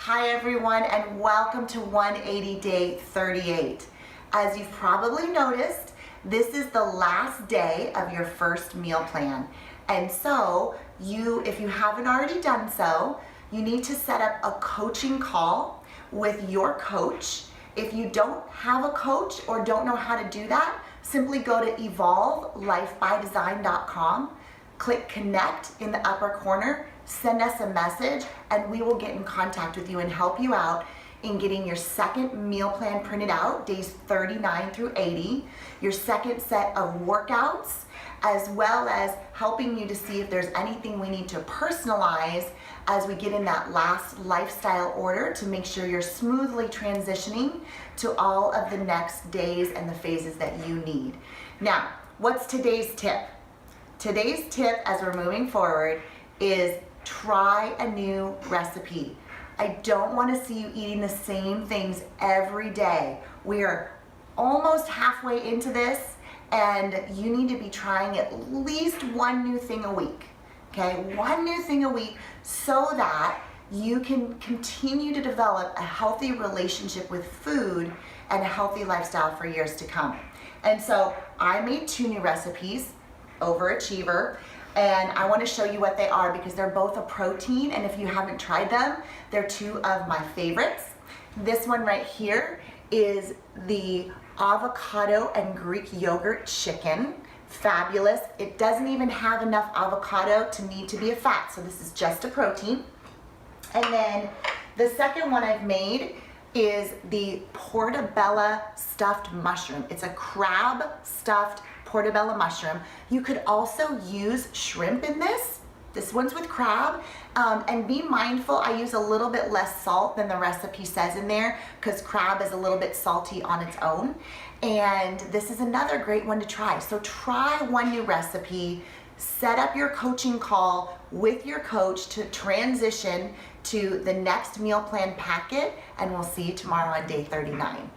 Hi everyone, and welcome to 180 Day 38. As you've probably noticed, this is the last day of your first meal plan. And so if you haven't already done so, you need to set up a coaching call with your coach. If you don't have a coach or don't know how to do that, simply go to evolvelifebydesign.com, click connect in the upper corner, send us a message, and we will get in contact with you and help you out in getting your second meal plan printed out, days 39 through 80, your second set of workouts, as well as helping you to see if there's anything we need to personalize as we get in that last lifestyle order to make sure you're smoothly transitioning to all of the next days and the phases that you need. Now, what's today's tip? Today's tip as we're moving forward is try a new recipe. I don't want to see you eating the same things every day. We are almost halfway into this, and you need to be trying at least one new thing a week. Okay, one new thing a week so that you can continue to develop a healthy relationship with food and a healthy lifestyle for years to come. And so I made 2 new recipes, overachiever, and I want to show you what they are because they're both a protein, and if you haven't tried them, they're 2 of my favorites. This one right here is the avocado and Greek yogurt chicken. Fabulous. It doesn't even have enough avocado to need to be a fat, so this is just a protein. And then the second one I've made is the portobello stuffed mushroom. It's a crab stuffed portobello mushroom. You could also use shrimp in this. This one's with crab, and be mindful, I use a little bit less salt than the recipe says in there because crab is a little bit salty on its own. And this is another great one to try. So try one new recipe, set up your coaching call with your coach to transition to the next meal plan packet, and we'll see you tomorrow on day 39.